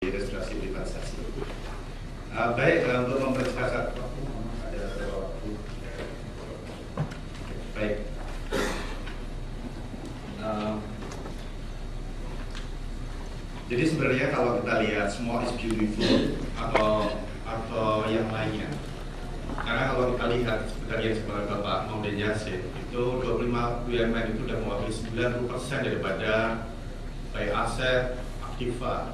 registrasi privatisasi. Baik, untuk mempercepat ada beberapa waktu. Baik. Jadi sebenarnya kalau kita lihat semua is beautiful atau yang lainnya, karena kalau kita lihat sebenarnya seperti Bapak Maudin Yassin itu 25 BUMN itu sudah mewakili 90% daripada baik aset, aktiva,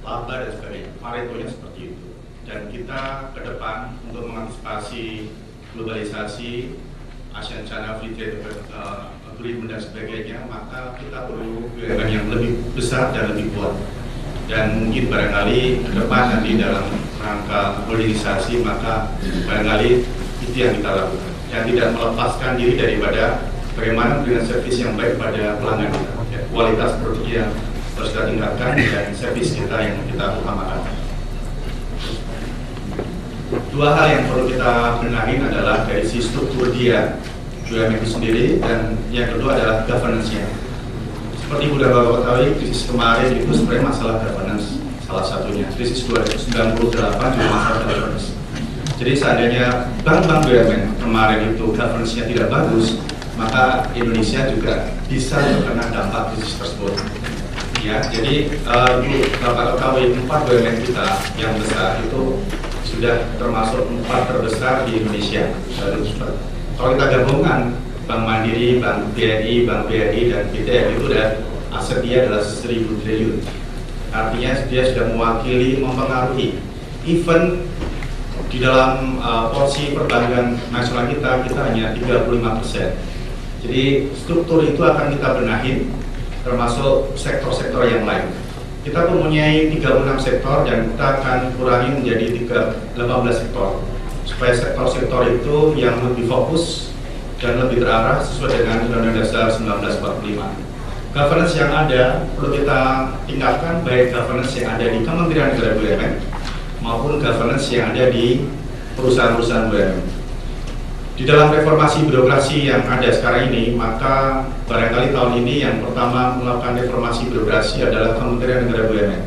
laba dan sebagainya. Paretonya seperti itu. Dan kita ke depan untuk mengantisipasi globalisasi, ASEAN China Free Trade Agreement dan sebagainya, maka kita perlu BUMN yang lebih besar dan lebih kuat. Dan mungkin barangkali ke depan nanti dalam rangka holirisasi, maka barangkali itu yang kita lakukan. Dan tidak melepaskan diri daripada bagaimana dengan servis yang baik pada pelanggan kita. Ya, kualitas produk yang harus kita tingkatkan dan servis kita yang kita utamakan. Dua hal yang perlu kita benahi adalah dari si struktur dia, BUMN itu sendiri, dan yang kedua adalah governance-nya. Seperti sudah Bapak ketahui, krisis kemarin itu sebenarnya masalah governance salah satunya. Krisis 2098 juga masalah governance. Jadi seandainya bank-bank BUMN kemarin itu governance-nya tidak bagus, maka Indonesia juga bisa terkena dampak krisis tersebut. Ya, jadi Bapak ketahui 4 BUMN kita yang besar itu sudah termasuk 4 terbesar di Indonesia. Kalau kita gabungkan Bank Mandiri, Bank BNI, Bank BRI, dan BTN itu aset dia adalah 1.000 triliun. Artinya dia sudah mewakili, mempengaruhi. Even di dalam porsi perbankan nasional kita hanya 35%. Jadi struktur itu akan kita benahi, termasuk sektor-sektor yang lain. Kita mempunyai 36 sektor dan kita akan kurangi menjadi 18 sektor. Supaya sektor-sektor itu yang lebih fokus dan lebih terarah sesuai dengan Undang-Undang Dasar 1945. Governance yang ada perlu kita tingkatkan, baik governance yang ada di Kementerian Negara BUMN maupun governance yang ada di perusahaan-perusahaan BUMN. Di dalam reformasi birokrasi yang ada sekarang ini, maka barangkali tahun ini yang pertama melakukan reformasi birokrasi adalah Kementerian Negara BUMN.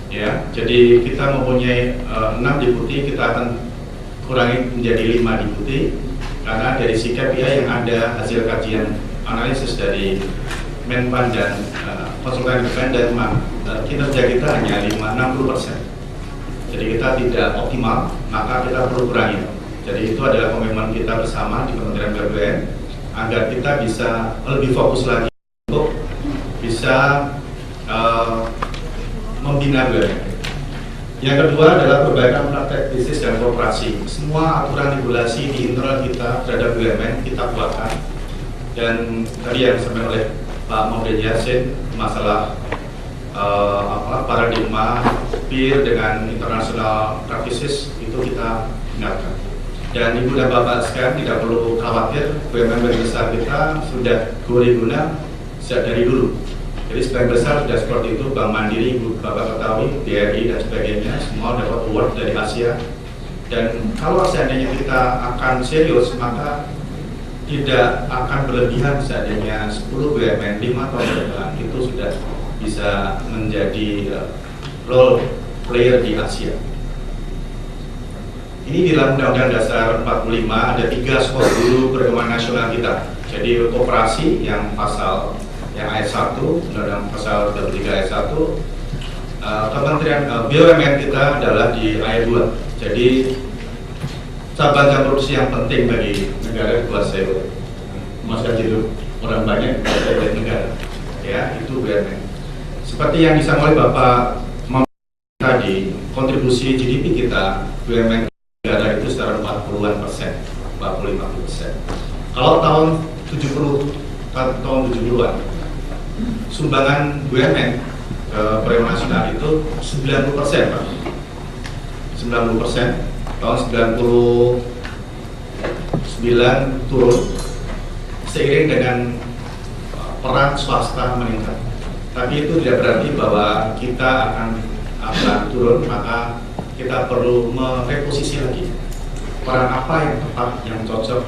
Ya, jadi kita mempunyai 6 deputi, kita akan kurangi menjadi 5 deputi, karena dari si KPI yang ada hasil kajian analisis dari Menpan dan konsultan independen, kinerja kita hanya 60%. Jadi kita tidak optimal, maka kita perlu kurangi. Jadi itu adalah komitmen kita bersama di Kementerian BUMN agar kita bisa lebih fokus lagi untuk bisa membina BUMN. Yang kedua adalah perbaikan praktek bisnis dan korporasi. Semua aturan regulasi di internal kita terhadap BUMN kita kuatkan. Dan tadi yang disampaikan oleh Pak Maudin Yassin, masalah paradigma peer dengan international practices itu kita tingkatkan. Dan Ibu dan Bapak sekalian tidak perlu khawatir, BUMN besar kita sudah guna sejak dari dulu. Jadi sebagian besar sudah seperti itu, Bank Mandiri, Ibu Bapak ketahui, BRI dan sebagainya, semua dapat award dari Asia. Dan kalau seandainya kita akan serius, maka tidak akan berlebihan seandainya 10 BUMN 5 tahun ke depan itu sudah bisa menjadi role player di Asia. Ini di dalam Undang-Undang Dasar 45 ada 3 skor dulu perkembangan nasional kita. Jadi koperasi yang pasal yang ayat 1, Undang-Undang pasal 23 ayat 1, Kementerian BUMN kita adalah di ayat 2. Jadi cabang produksi yang penting bagi negara dikuasai oleh masyarakat hidup orang banyak dari negara. Ya, itu BUMN. Seperti yang disampaikan oleh Bapak tadi, kontribusi GDP kita BUMN negara itu sekitar 40-an%, 40-50%. Kalau tahun 70-an, sumbangan BUMN ke perekonomian nasional itu 90%, Pak. 90%. Tahun 99 turun seiring dengan peran swasta meningkat. Tapi itu tidak berarti bahwa kita akan turun, maka kita perlu mereposisi lagi peran apa yang tepat, yang cocok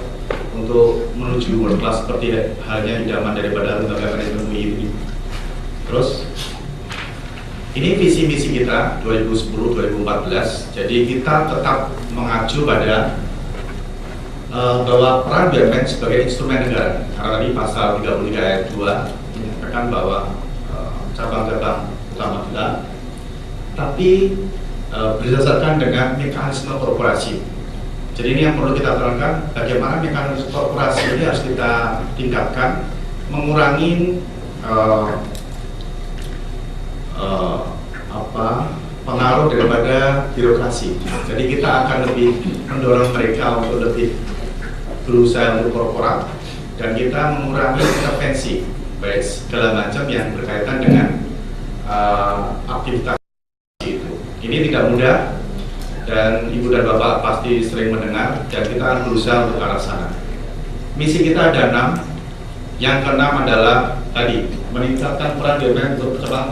untuk menuju world class seperti halnya idaman daripada lembaga manajemen ini. Terus Ini visi misi kita 2010-2014. Jadi kita tetap mengacu pada bahwa peran BUMN sebagai instrumen negara. Karena tadi pasal 33 ayat 2 menyatakan bahwa cabang-cabang utama kita, tapi berdasarkan dengan mekanisme korporasi. Jadi ini yang perlu kita terangkan, bagaimana mekanisme korporasi ini harus kita tingkatkan, mengurangi pengaruh daripada birokrasi. Jadi kita akan lebih mendorong mereka untuk lebih berusaha untuk korporat, dan kita mengurangi intervensi baik segala macam yang berkaitan dengan aktivitas itu. Ini tidak mudah, dan Ibu dan Bapak pasti sering mendengar, dan kita akan berusaha untuk ke arah sana. Misi kita ada 6. Yang ke-6 adalah tadi meningkatkan peran BUMN untuk percepatan